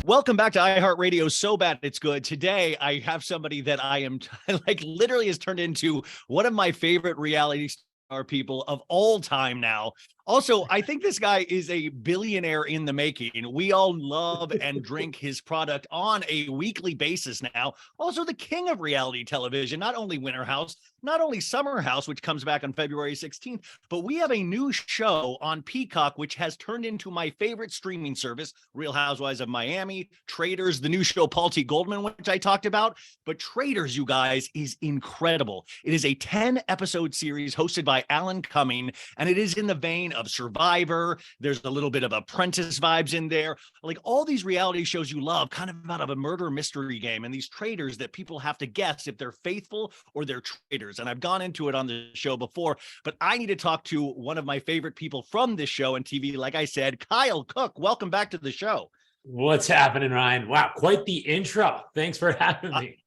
Welcome back to iHeartRadio. So bad it's good. Today, I have somebody that I am like literally has turned into one of my favorite reality star people of all time now. Also, I think this guy is a billionaire in the making. We all love and drink his product on a weekly basis now. Also, the king of reality television, not only Winter House, not only Summer House, which comes back on February 16th, but we have a new show on Peacock, which has turned into my favorite streaming service, Real Housewives of Miami, Traitors, the new show, Paul T. Goldman, which I talked about. But Traitors, you guys, is incredible. It is a 10-episode series hosted by Alan Cumming, and it is in the vein of Survivor. There's a little bit of Apprentice vibes in there. Like all these reality shows you love, kind of out of a murder mystery game, and these traitors that people have to guess if they're faithful or they're traitors. And I've gone into it on the show before, but I need to talk to one of my favorite people from this show and TV. Like I said, Kyle Cooke, welcome back to the show. What's happening, Ryan? Wow, quite the intro. Thanks for having me.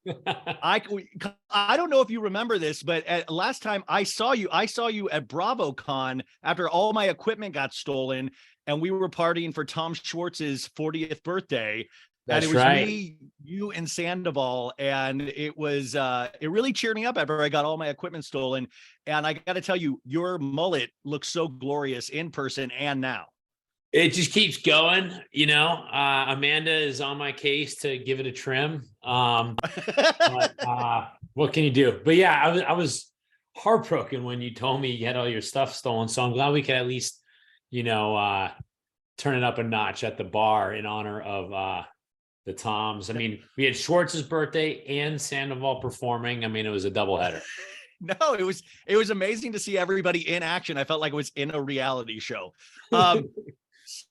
I don't know if you remember this, but last time I saw you at BravoCon after all my equipment got stolen, and we were partying for Tom Schwartz's 40th birthday. That's and it was right. me, you, and Sandoval, and it was it really cheered me up after I got all my equipment stolen. And I got to tell you, your mullet looks so glorious in person and now. It just keeps going, you know. Amanda is on my case to give it a trim. But what can you do? But yeah, I was heartbroken when you told me you had all your stuff stolen. So I'm glad we could at least, you know, turn it up a notch at the bar in honor of the Toms. I mean, we had Schwartz's birthday and Sandoval performing. I mean, it was a doubleheader. No, it was amazing to see everybody in action. I felt like it was in a reality show.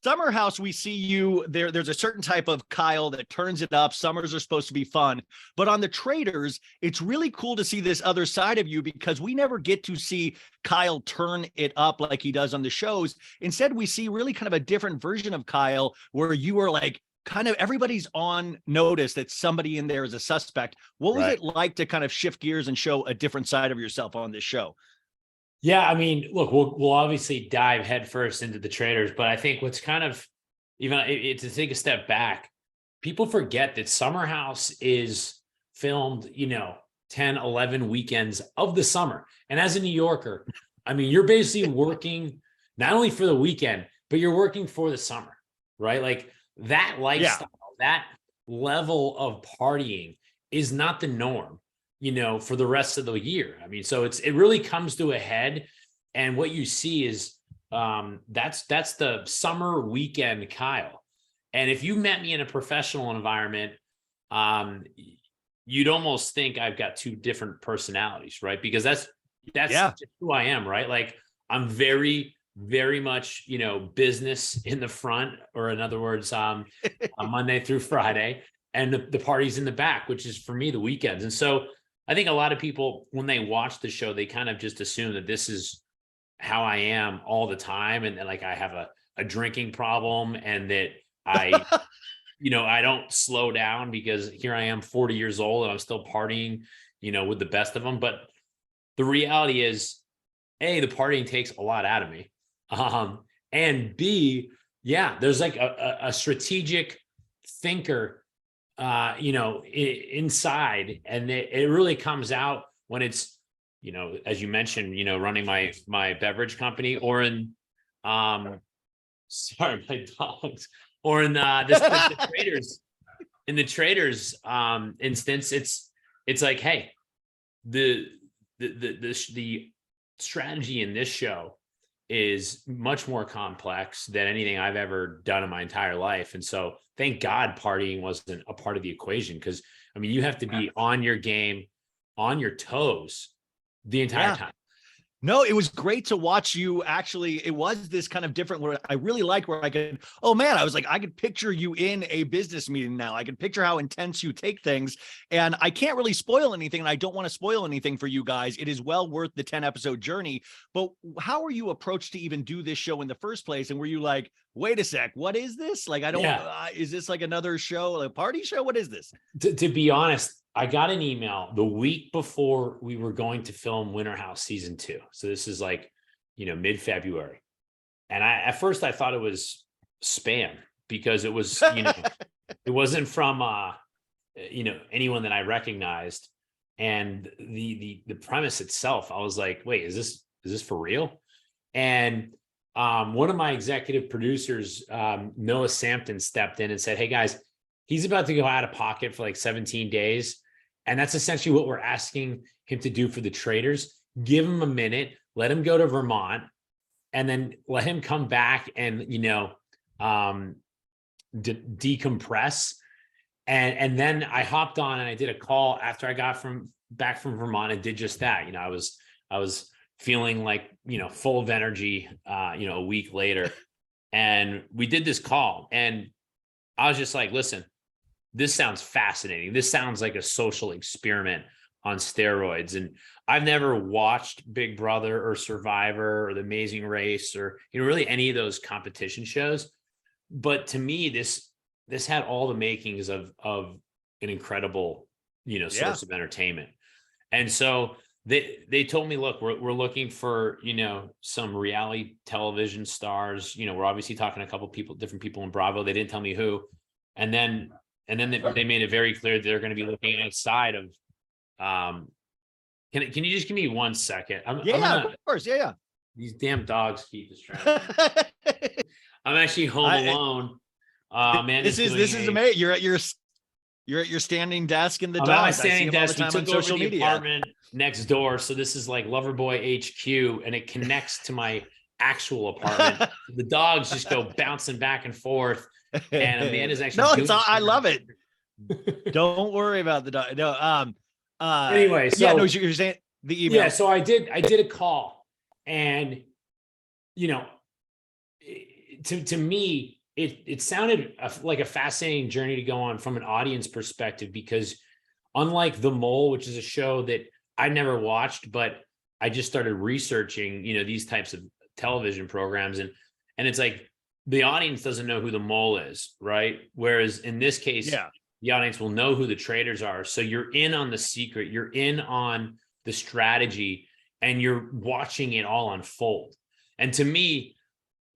Summer House, we see you there. There's a certain type of Kyle that turns it up. Summers are supposed to be fun, but on the Traitors, it's really cool to see this other side of you because we never get to see Kyle turn it up like he does on the shows. Instead, we see really kind of a different version of Kyle where you are like, kind of everybody's on notice that somebody in there is a suspect. What was it like to kind of shift gears and show a different side of yourself on this show? Yeah, I mean, look, we'll obviously dive headfirst into the Traitors, but I think what's kind of even to take a step back, people forget that Summer House is filmed, you know, 10, 11 weekends of the summer. And as a New Yorker, I mean, you're basically working not only for the weekend, but you're working for the summer, right? Like that lifestyle, that level of partying is not the norm, you know, for the rest of the year. I mean, so it really comes to a head, and what you see is that's the summer weekend Kyle. And if you met me in a professional environment, you'd almost think I've got two different personalities, right? Because that's just who I am, right? Like I'm very, very much, you know, business in the front, or in other words, Monday through Friday, and the party's in the back, which is for me the weekends. And so I think a lot of people, when they watch the show, they kind of just assume that this is how I am all the time. And like I have a drinking problem, and that I, you know, I don't slow down because here I am 40 years old and I'm still partying, you know, with the best of them. But the reality is, A, the partying takes a lot out of me. And B, yeah, there's like a strategic thinker you know, inside, and it really comes out when it's, you know, as you mentioned, you know, running my beverage company, or in sorry, my dogs, or in the Traitors, in the Traitors instance, it's like, hey, the strategy in this show is much more complex than anything I've ever done in my entire life. And so thank God partying wasn't a part of the equation, because I mean, you have to be on your game, on your toes the entire time. No, it was great to watch you. Actually, it was this kind of different where I really liked where I could, oh man, I was like, I could picture you in a business meeting now. I could picture how intense you take things, and I can't really spoil anything, and I don't want to spoil anything for you guys. It is well worth the 10-episode journey, but how were you approached to even do this show in the first place? And were you like, wait a sec, what is this? Like, I don't, is this like another show, like a party show? What is this? To be honest, I got an email the week before we were going to film Winter House season 2. So this is like, you know, mid-February. And at first I thought it was spam, because it was, you know, It wasn't from anyone that I recognized. And the premise itself, I was like, wait, is this for real? And one of my executive producers, Noah Sampton, stepped in and said, hey guys, he's about to go out of pocket for like 17 days. And that's essentially what we're asking him to do for the Traitors. Give him a minute, let him go to Vermont, and then let him come back and, decompress. And then I hopped on and I did a call after I got back from Vermont and did just that. I was feeling like, full of energy, a week later, and we did this call, and I was just like, listen, this sounds fascinating. This sounds like a social experiment on steroids. And I've never watched Big Brother or Survivor or The Amazing Race or, really any of those competition shows. But to me, this had all the makings of an incredible, source of entertainment. And so they told me, look, we're looking for, some reality television stars. We're obviously talking to a couple people, different people in Bravo. They didn't tell me who. And then they made it very clear that they're going to be looking outside of, can you just give me 1 second? Of course. Yeah. These damn dogs keep distracting. I'm actually home alone. Man, this is amazing. You're at your standing desk in the I'm dog. at my standing desk. We took over social the media. apartment next door, so this is like Loverboy HQ, and it connects to my actual apartment. The dogs just go bouncing back and forth, and Amanda's actually I love it. Don't worry about the dog. No, anyway, so you're saying the email. Yeah, so I did a call, and to me, it sounded like a fascinating journey to go on from an audience perspective, because unlike The Mole, which is a show that I never watched, but I just started researching, these types of television programs, and it's like the audience doesn't know who The Mole is, right? Whereas in this case, the audience will know who the Traitors are. So you're in on the secret, you're in on the strategy, and you're watching it all unfold. And to me,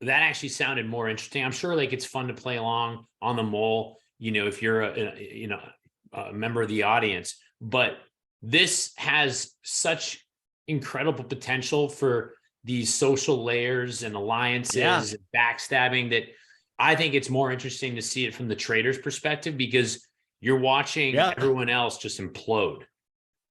that actually sounded more interesting. I'm sure like it's fun to play along on The Mole, if you're a member of the audience, but this has such incredible potential for these social layers and alliances and backstabbing that I think it's more interesting to see it from the Traitors' perspective, because you're watching everyone else just implode.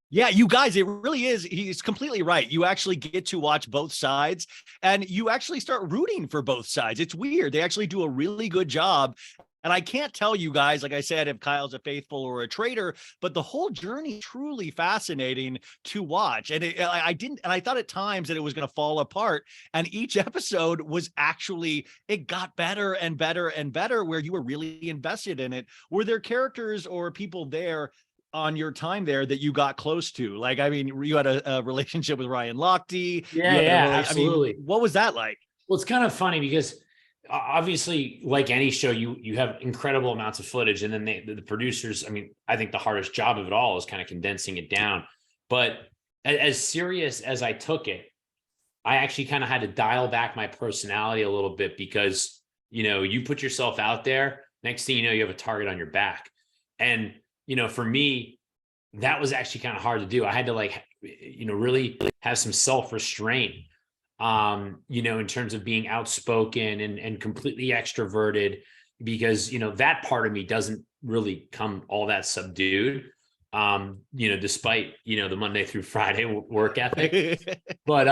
Yeah, you guys, it really is. He's completely right. You actually get to watch both sides, and you actually start rooting for both sides. It's weird. They actually do a really good job. And I can't tell you guys, like I said, if Kyle's a faithful or a traitor, but the whole journey is truly fascinating to watch. And I thought at times that it was going to fall apart. And each episode was actually, it got better and better and better, where you were really invested in it. Were there characters or people there on your time there that you got close to? Like, I mean, you had a relationship with Ryan Lochte. Absolutely. I mean, what was that like? Well, it's kind of funny because obviously, like any show, you have incredible amounts of footage, and then the producers, I think the hardest job of it all is kind of condensing it down. But as serious as I took it, I actually kind of had to dial back my personality a little bit, because, you put yourself out there, next thing you know, you have a target on your back. And for me, that was actually kind of hard to do. I had to really have some self-restraint, in terms of being outspoken and completely extroverted, because, that part of me doesn't really come all that subdued, despite, the Monday through Friday work ethic. But,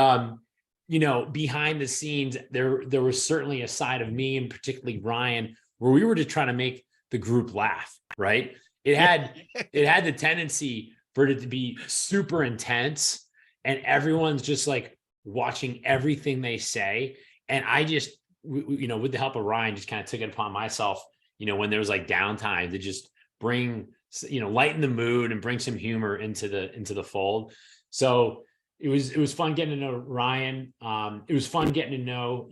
behind the scenes, there was certainly a side of me, and particularly Ryan, where we were just trying to make the group laugh, right? It had the tendency for it to be super intense, and everyone's just like watching everything they say. And I just, with the help of Ryan, just kind of took it upon myself, when there was like downtime, to just bring, lighten the mood and bring some humor into the fold. So it was fun getting to know Ryan. It was fun getting to know,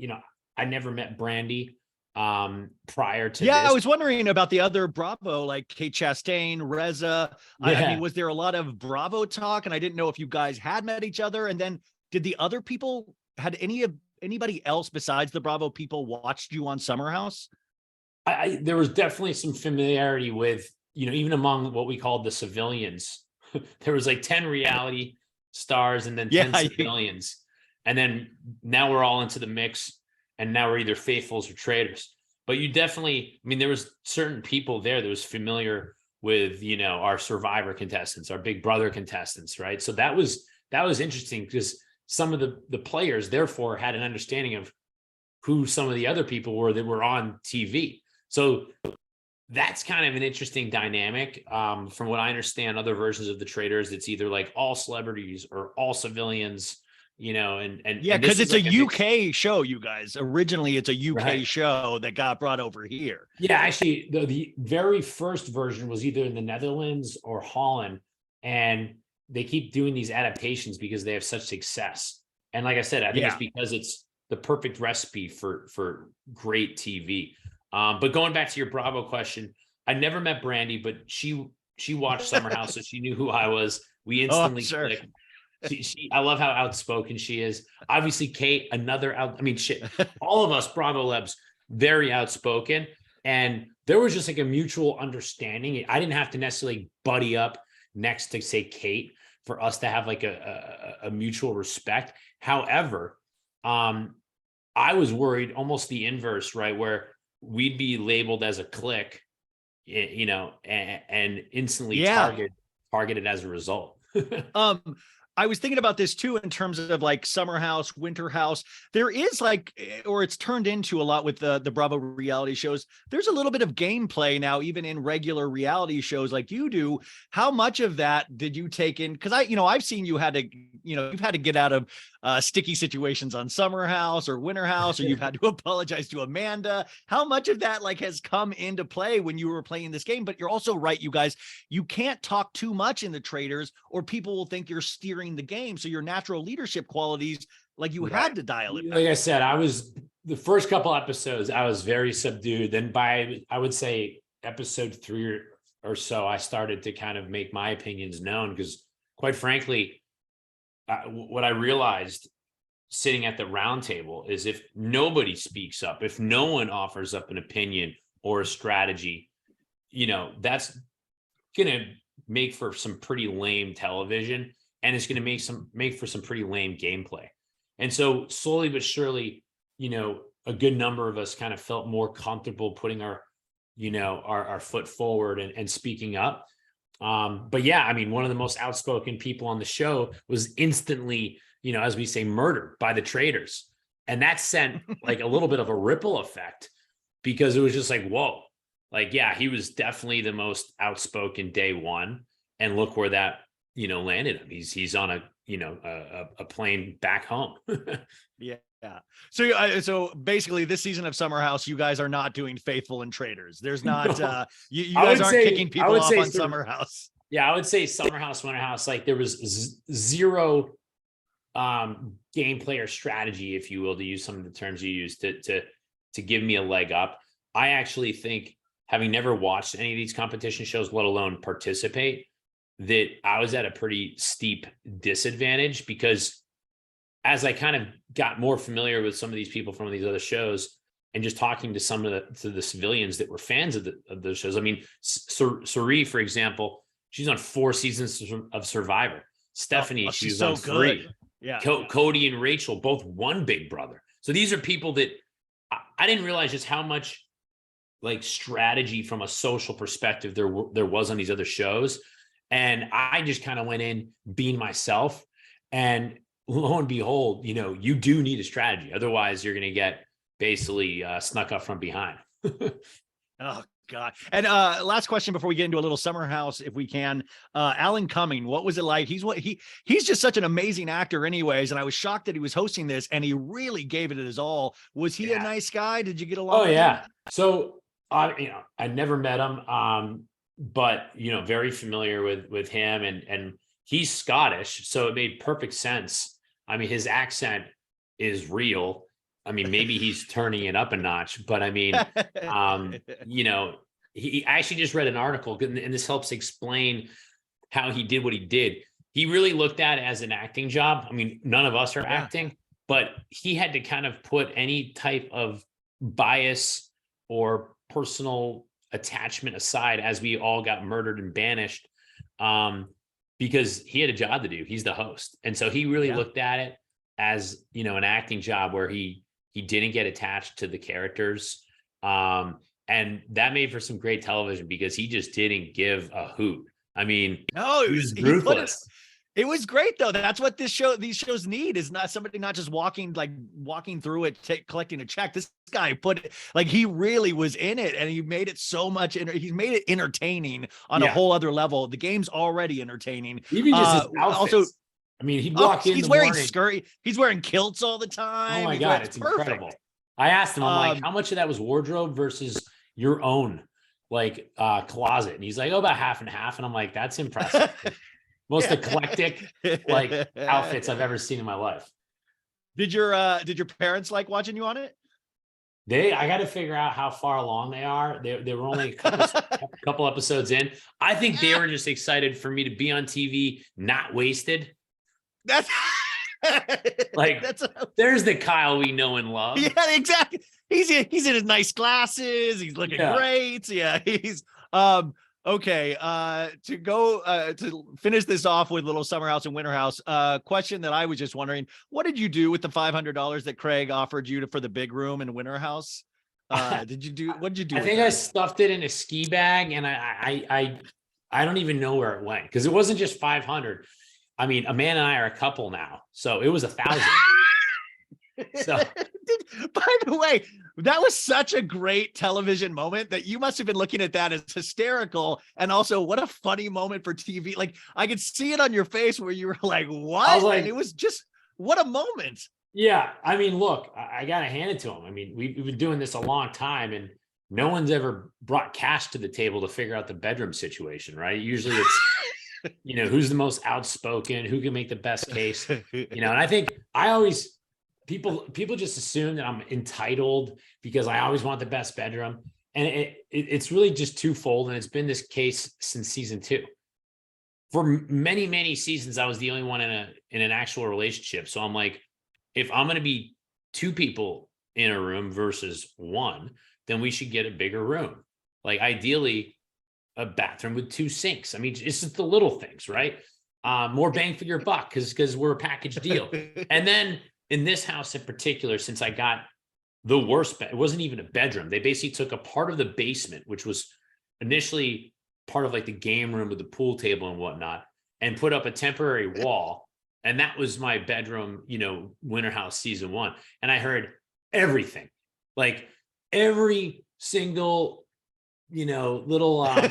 I never met Brandy prior to this. I was wondering about the other Bravo, like Kate Chastain, Reza. I mean, was there a lot of Bravo talk? And I didn't know if you guys had met each other. And then did the other people, had anybody else besides the Bravo people watched you on Summer House? There was definitely some familiarity with, even among what we called the civilians. There was like 10 reality stars and then 10 civilians. And then now we're all into the mix, and now we're either faithfuls or traitors. But you definitely, there was certain people there that was familiar with, our Survivor contestants, our Big Brother contestants, right? So that was interesting, because some of the players therefore had an understanding of who some of the other people were that were on TV. So that's kind of an interesting dynamic. From what I understand, other versions of the Traitors, it's either like all celebrities or all civilians, and because it's like a UK show, you guys. Originally, it's a UK show that got brought over here. Yeah, actually, the very first version was either in the Netherlands or Holland, and they keep doing these adaptations because they have such success. And like I said, I think it's because it's the perfect recipe for great TV. But going back to your Bravo question, I never met Brandy, but she watched Summer House, so she knew who I was. We instantly clicked. I love how outspoken she is. Obviously, Kate, all of us Bravo Lebs, very outspoken. And there was just like a mutual understanding. I didn't have to necessarily buddy up next to, say, Kate, for us to have like a mutual respect. However, I was worried almost the inverse, right? Where we'd be labeled as a clique, and instantly targeted as a result. I was thinking about this too, in terms of like Summer House, Winter House. There is like, or it's turned into a lot with the Bravo reality shows. There's a little bit of gameplay now, even in regular reality shows like you do. How much of that did you take in? Because I've seen you've had to get out of sticky situations on Summer House or Winter House, or you've had to apologize to Amanda. How much of that like has come into play when you were playing this game? But you're also right, you guys, you can't talk too much in the Traitors, or people will think you're steering the game. So your natural leadership qualities, like you had to dial it back. Like I said, the first couple episodes, I was very subdued. Then by, I would say, episode 3 or so, I started to kind of make my opinions known, because quite frankly, what I realized sitting at the round table is if nobody speaks up, if no one offers up an opinion or a strategy, that's going to make for some pretty lame television, and it's going to make for some pretty lame gameplay. And so slowly but surely, a good number of us kind of felt more comfortable putting our foot forward and speaking up. But yeah, one of the most outspoken people on the show was instantly, as we say, murdered by the Traitors. And that sent like a little bit of a ripple effect, because it was just like, whoa, like, yeah, he was definitely the most outspoken day one. And look where that, landed him. He's on a plane back home. Yeah. So basically this season of Summer House, you guys are not doing faithful and traitors. There's not, you guys aren't kicking people off on Summer House. Yeah. I would say Summer House, Winter House, like there was zero gameplay or strategy, if you will, to use some of the terms you used to give me a leg up. I actually think, having never watched any of these competition shows, let alone participate, that I was at a pretty steep disadvantage, because as I kind of got more familiar with some of these people from these other shows, and just talking to some of the civilians that were fans of those shows. Ciara, for example, she's on 4 seasons of Survivor. Stephanie, she's on 3. Yeah. Cody and Rachel both won Big Brother. So these are people that I didn't realize just how much like strategy from a social perspective there was on these other shows. And I just kind of went in being myself, and lo and behold, you do need a strategy. Otherwise you're going to get basically snuck up from behind. Oh God. And last question before we get into a little Summer House, if we can, Alan Cumming, what was it like? He's just such an amazing actor anyways. And I was shocked that he was hosting this, and he really gave it his all. Was he a nice guy? Did you get along with him? So, I never met him. But, very familiar with him, and he's Scottish. So it made perfect sense. His accent is real. Maybe he's turning it up a notch, but he actually just read an article, and this helps explain how he did what he did. He really looked at it as an acting job. None of us are acting, but he had to kind of put any type of bias or personal attachment aside as we all got murdered and banished, because he had a job to do. He's the host. And so he really looked at it as, you know, an acting job where he didn't get attached to the characters. And that made for some great television because he just didn't give a hoot. I mean, no, he was ruthless. It was great though. That's what these shows need, is not somebody not just walking through it, collecting a check. This guy put it, like, he really was in it, and he made it so much. He's made it entertaining on a whole other level. The game's already entertaining. Even just his outfits. Also, I mean, he'd walk in. He's wearing skirt. He's wearing kilts all the time. Oh my God, it's perfect. Incredible. I asked him, I'm like, how much of that was wardrobe versus your own closet? And he's like, oh, about half and half. And I'm like, that's impressive. Most eclectic outfits I've ever seen in my life. Did your parents like watching you on it? I got to figure out how far along they are. They were only a couple episodes in. I think they were just excited for me to be on TV, not wasted. That's there's the Kyle we know and love. Yeah, exactly. He's in his nice glasses. He's looking great. Yeah, he's okay. To finish this off with little summer house and winter house. Question that I was just wondering: what did you do with the $500 that Craig offered you for the big room in winter house? What did you do? I think I stuffed it in a ski bag, and I don't even know where it went, because it wasn't just 500. I mean, Amanda and I are a couple now, so it was 1,000. So, by the way, that was such a great television moment that you must have been looking at that as hysterical, and also what a funny moment for TV. Like, I could see it on your face where you were like, "What?" And it was just, what a moment. Yeah, I mean, look, I gotta hand it to him. I mean, we've been doing this a long time, and no one's ever brought cash to the table to figure out the bedroom situation, right? Usually it's you know, who's the most outspoken, who can make the best case, you know. And I think people just assume that I'm entitled because I always want the best bedroom, and it's really just twofold, and it's been this case since season 2. For many seasons, I was the only one in an actual relationship. So I'm like, if I'm going to be 2 people in a room versus 1, then we should get a bigger room. Like, ideally, a bathroom with 2 sinks. I mean, it's just the little things, right? More bang for your buck because we're a package deal. And then in this house in particular, since I got the worst bed, it wasn't even a bedroom. They basically took a part of the basement, which was initially part of like the game room with the pool table and whatnot, and put up a temporary wall. And that was my bedroom, you know, winter house season 1. And I heard everything, like every single, you know, little and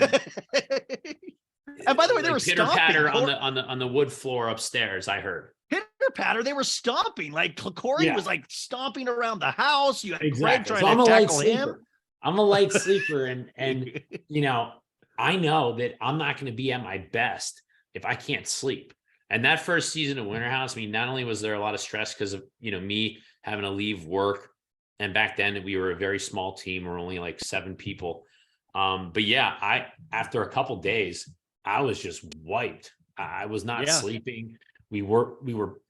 by the way, they were pitter patter on the wood floor upstairs. I heard pitter patter. They were stomping. Like, Corey was like stomping around the house. You had Craig trying to tackle him. I'm a light sleeper, and you know, I know that I'm not going to be at my best if I can't sleep. And that first season of Winter House, I mean, not only was there a lot of stress because of, you know, me having to leave work, and back then we were a very small team. We're only like 7 people. But yeah, after a couple days, I was just wiped. I was not sleeping. We were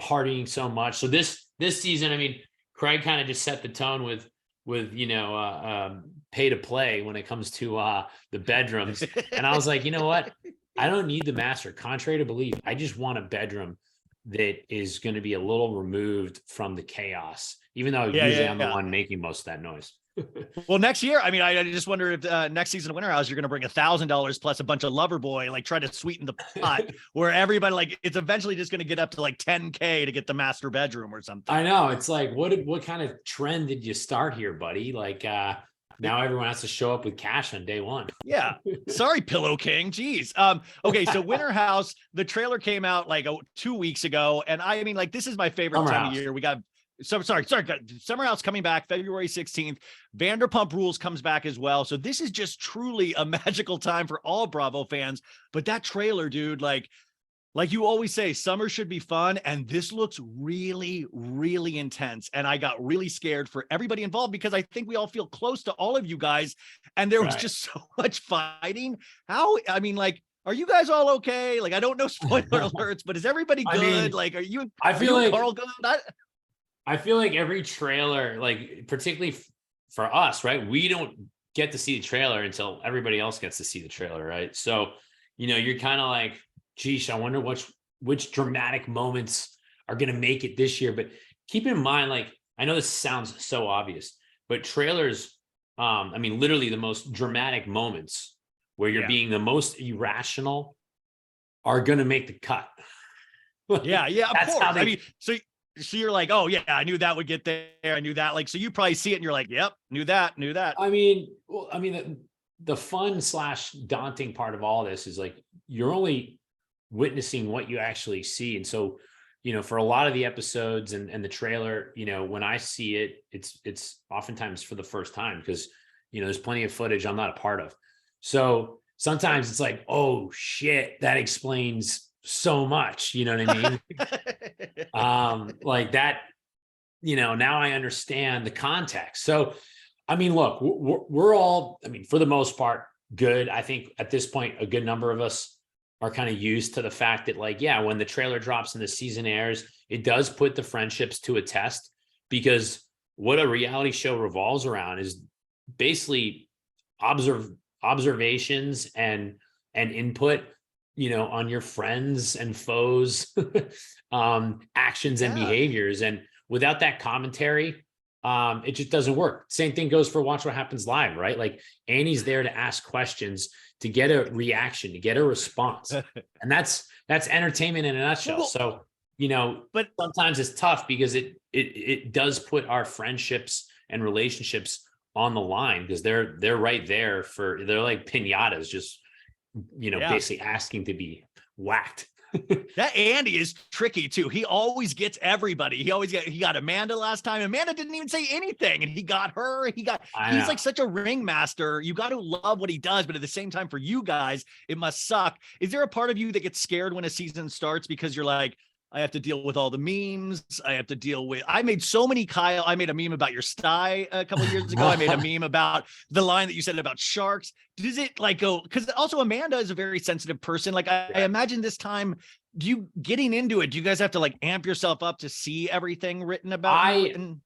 partying so much. So this season, I mean, Craig kind of just set the tone with you know, pay to play when it comes to the bedrooms. And I was like, you know what? I don't need the master. Contrary to belief, I just want a bedroom that is going to be a little removed from the chaos, even though usually I'm the one making most of that noise. Well, next year, I mean, I just wonder if next season of Winter House, you're going to bring $1,000 plus a bunch of Loverboy, like try to sweeten the pot where everybody, like, it's eventually just going to get up to like 10K to get the master bedroom or something. I know. It's like, what kind of trend did you start here, buddy? Like, now everyone has to show up with cash on day 1. Yeah. Sorry, Pillow King. Jeez. Okay. So Winter House, the trailer came out like 2 weeks ago. And I mean, like, this is my favorite time of year. We got Summer House coming back February 16th. Vanderpump Rules comes back as well. So this is just truly a magical time for all Bravo fans. But that trailer, dude, like you always say, summer should be fun. And this looks really, really intense. And I got really scared for everybody involved because I think we all feel close to all of you guys. And there was just so much fighting. I mean, like, are you guys all okay? Like, I don't know spoiler alerts, but is everybody good? I mean, like, I feel like Carl good? I feel like every trailer, like particularly for us, right, we don't get to see the trailer until everybody else gets to see the trailer, right? So, you're kind of like, geez, I wonder which dramatic moments are going to make it this year. But keep in mind, like, I know this sounds so obvious, but trailers, literally the most dramatic moments where you're being the most irrational are going to make the cut. Yeah, of course. So you're like, oh yeah, I knew that would get there. I knew that. Like, so you probably see it and you're like, yep, knew that. The fun / daunting part of all this is like, you're only witnessing what you actually see. And so, for a lot of the episodes and the trailer, when I see it, it's oftentimes for the first time because, there's plenty of footage I'm not a part of. So sometimes it's like, oh shit, that explains so much. You know what I mean? Like that, now I understand the context. So, look, we're all, for the most part, good. I think at this point, a good number of us are kind of used to the fact that, like, yeah, when the trailer drops and the season airs, it does put the friendships to a test, because what a reality show revolves around is basically observations and input, on your friends and foes, actions and behaviors. And without that commentary, it just doesn't work. Same thing goes for Watch What Happens Live, right? Like, Annie's there to ask questions, to get a reaction, to get a response. And that's entertainment in a nutshell. So, but sometimes it's tough because it does put our friendships and relationships on the line, because they're right there they're like piñatas, just, basically asking to be whacked. That Andy is tricky too. He always gets everybody. He got Amanda last time. Amanda didn't even say anything, and he got her. He's like such a ringmaster. You got to love what he does, but at the same time, for you guys, it must suck. Is there a part of you that gets scared when a season starts because you're like, I have to deal with all the memes. I made so many, Kyle. I made a meme about your sty a couple of years ago. I made a meme about the line that you said about sharks. Does it like go? Because also Amanda is a very sensitive person. Like I imagine this time, getting into it, do you guys have to like amp yourself up to see everything written about you?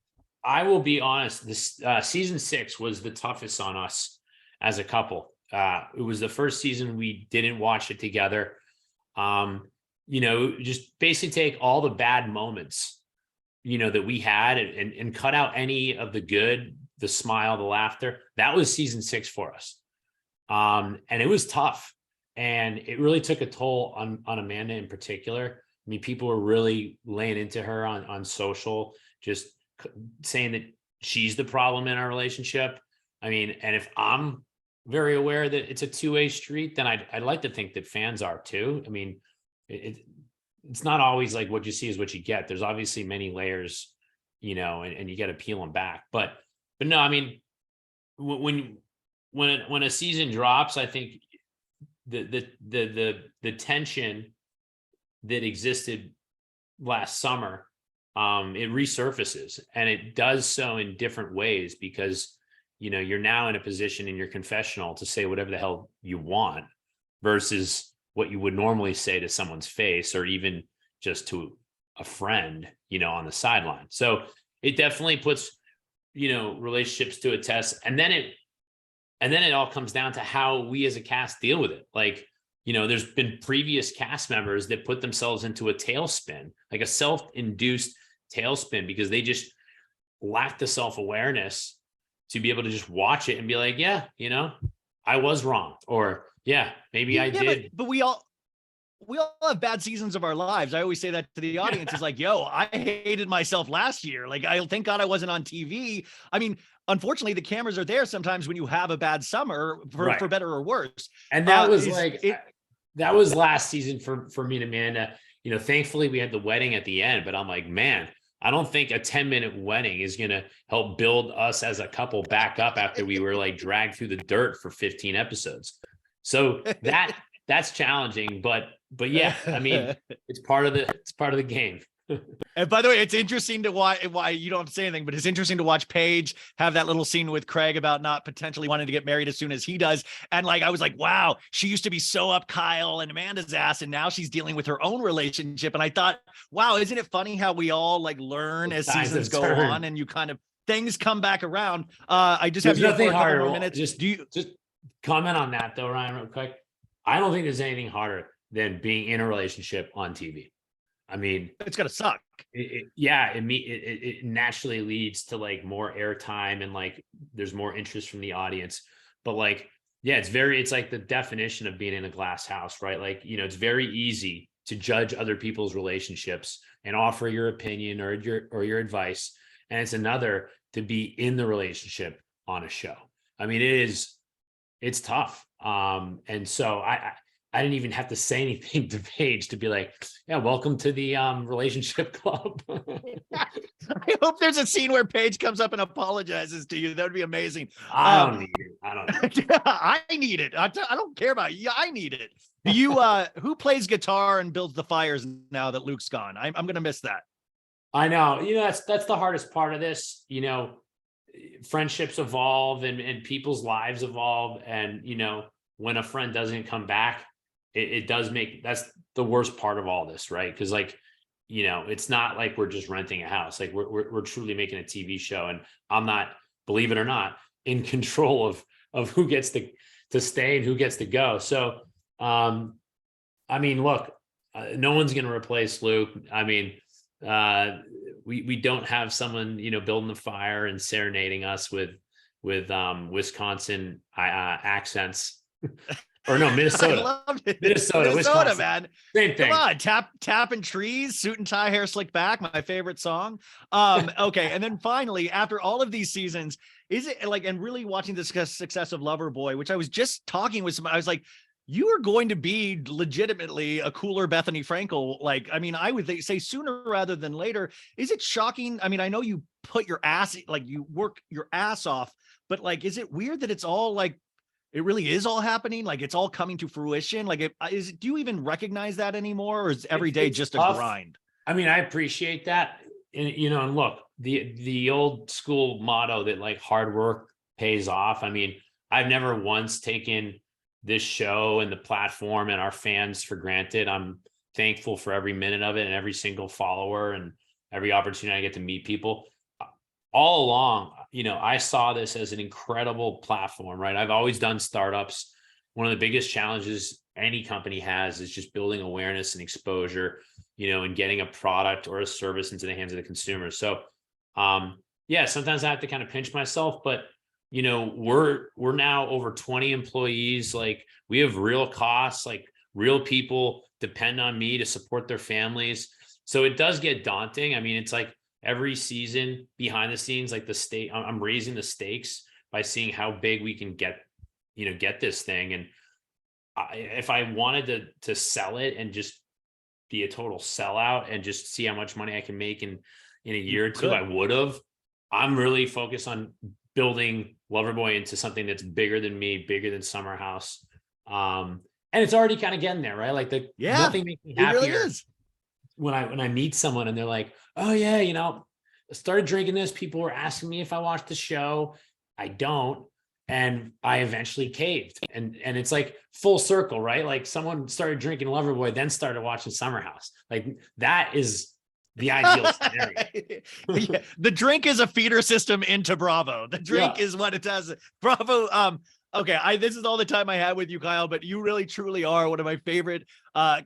I will be honest. This season 6 was the toughest on us as a couple. It was the first season we didn't watch it together. Just basically take all the bad moments, that we had and cut out any of the good, the smile, the laughter. That was season 6 for us. And it was tough, and it really took a toll on Amanda in particular. People were really laying into her on social, just saying that she's the problem in our relationship. And if I'm very aware that it's a two-way street, then I'd like to think that fans are too. It's not always like what you see is what you get. There's obviously many layers, and you got to peel them back. But no, when a season drops, I think the tension that existed last summer, it resurfaces, and it does so in different ways because, you're now in a position in your confessional to say whatever the hell you want versus what you would normally say to someone's face, or even just to a friend, on the sideline. So it definitely puts, relationships to a test. And then it all comes down to how we as a cast deal with it. Like, there's been previous cast members that put themselves into a tailspin, like a self-induced tailspin, because they just lack the self-awareness to be able to just watch it and be like, yeah, I was wrong, or yeah, maybe I did. But we all have bad seasons of our lives. I always say that to the audience. It's like, yo, I hated myself last year. Like, thank God I wasn't on TV. Unfortunately, the cameras are there sometimes when you have a bad summer, for better or worse. And that was that was last season for me and Amanda. Thankfully we had the wedding at the end, but I'm like, man, I don't think a 10-minute wedding is going to help build us as a couple back up after we were like dragged through the dirt for 15 episodes. So that's challenging, but yeah, it's part of the game. And by the way, it's interesting to why you don't have to say anything, but it's interesting to watch Paige have that little scene with Craig about not potentially wanting to get married as soon as he does. And like, I was like, wow, she used to be so up Kyle and Amanda's ass, and now she's dealing with her own relationship. And I thought, wow, isn't it funny how we all like learn as seasons go on, and you kind of things come back around. I just There's have you nothing for a couple harder. more minutes. Just comment on that though, Ryan, real quick. I don't think there's anything harder than being in a relationship on TV. I mean, it's gonna suck. It naturally leads to like more airtime and like there's more interest from the audience. But like, yeah, it's like the definition of being in a glass house, right? Like, you know, it's very easy to judge other people's relationships and offer your opinion or your advice. And it's another to be in the relationship on a show. I mean, it's tough. And so I didn't even have to say anything to Paige to be like, yeah, welcome to the relationship club. I hope there's a scene where Paige comes up and apologizes to you. That would be amazing. I don't need it. I don't need it. I need it. I don't care about you. I need it. Do you who plays guitar and builds the fires now that Luke's gone? I'm gonna miss that. I know. You know, that's the hardest part of this. You know, friendships evolve and people's lives evolve. And, you know, when a friend doesn't come back, it does make, that's the worst part of all this, right? Because like, you know, it's not like we're just renting a house. Like we're truly making a TV show, and I'm not, believe it or not, in control of who gets to stay and who gets to go. So, I mean, look, no one's going to replace Luke. I mean, we don't have someone, you know, building the fire and serenading us with Wisconsin accents. Or no, Minnesota. I loved it. Minnesota, Wisconsin. Man. Same thing. Come on, tapping trees, suit and tie, hair slicked back. My favorite song. Okay, and then finally, after all of these seasons, is it like, and really watching the success of Loverboy, which I was just talking with somebody, I was like, you are going to be legitimately a cooler Bethany Frankel. Like, I mean, I would say sooner rather than later. Is it shocking? I mean, I know you put your ass, like you work your ass off, but like, is it weird that it's all like, it really is all happening? Like it's all coming to fruition. Like do you even recognize that anymore? Or is every day just tough. A grind? I mean, I appreciate that. And, you know, and look, the old school motto that like hard work pays off. I mean, I've never once taken this show and the platform and our fans for granted. I'm thankful for every minute of it and every single follower and every opportunity I get to meet people. All along, you know, I saw this as an incredible platform, right? I've always done startups. One of the biggest challenges any company has is just building awareness and exposure, you know, and getting a product or a service into the hands of the consumer. So, yeah, sometimes I have to kind of pinch myself, but you know, we're now over 20 employees. Like we have real costs, like real people depend on me to support their families. So it does get daunting. I mean, it's like every season behind the scenes, like I'm raising the stakes by seeing how big we can get this thing. And if I wanted to sell it and just be a total sellout and just see how much money I can make in a year or two, I would have. I'm really focused on building Loverboy into something that's bigger than me, bigger than Summer House. And it's already kind of getting there, right? Like nothing makes me happier. It really is. When I meet someone and they're like, oh yeah, you know, I started drinking this. People were asking me if I watched the show. I don't. And I eventually caved. And it's like full circle, right? Like someone started drinking Loverboy, then started watching Summer House. Like that is the ideal scenario. Yeah, the drink is a feeder system into Bravo. The drink is what it does. Bravo. Okay, this is all the time I had with you, Kyle, but you really truly are one of my favorite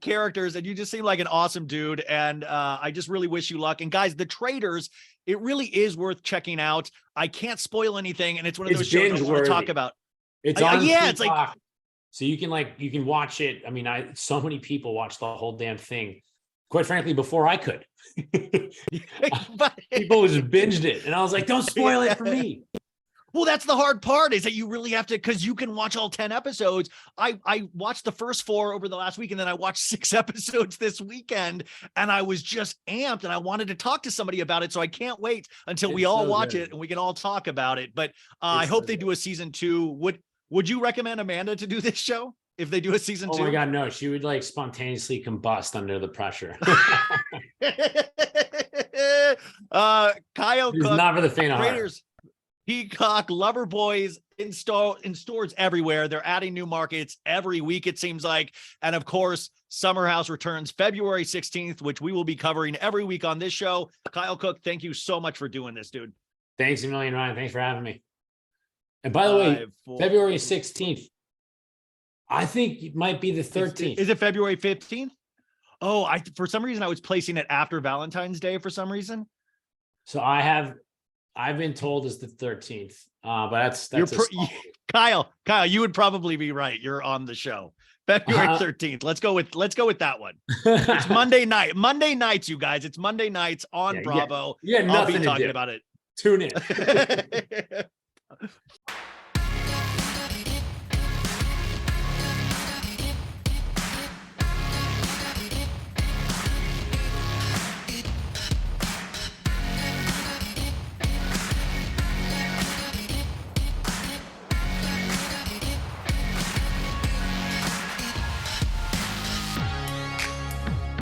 characters, and you just seem like an awesome dude. And I just really wish you luck. And guys, the Traitors, it really is worth checking out. I can't spoil anything, and it's one of those shows I want to talk about. It's on Peacock, it's like, so you can watch it. I mean, so many people watch the whole damn thing. Quite frankly, before I could. People just binged it, and I was like, "Don't spoil it for me." Well, that's the hard part, is that you really have to, because you can watch all 10 episodes. I watched the first 4 over the last week, and then I watched 6 episodes this weekend, and I was just amped, and I wanted to talk to somebody about it. So I can't wait until we all watch it and we can all talk about it. But I hope they do a season 2. Would you recommend Amanda to do this show if they do a season 2? Oh my God, no. She would like spontaneously combust under the pressure. Kyle Cooke, not for the faint of heart. Peacock, Loverboys in stores everywhere. They're adding new markets every week, it seems like. And of course, Summer House returns February 16th, which we will be covering every week on this show. Kyle Cooke, thank you so much for doing this, dude. Thanks a million, Ryan. Thanks for having me. And by the way, February 16th, I think it might be the 13th. Is it February 15th? Oh, for some reason I was placing it after Valentine's Day for some reason. So I've been told it's the 13th. But that's Kyle, you would probably be right. You're on the show. February 13th. Let's go with that one. It's Monday night. Monday nights, you guys. It's Monday nights on Bravo. Yeah, I'll be talking about it. Tune in.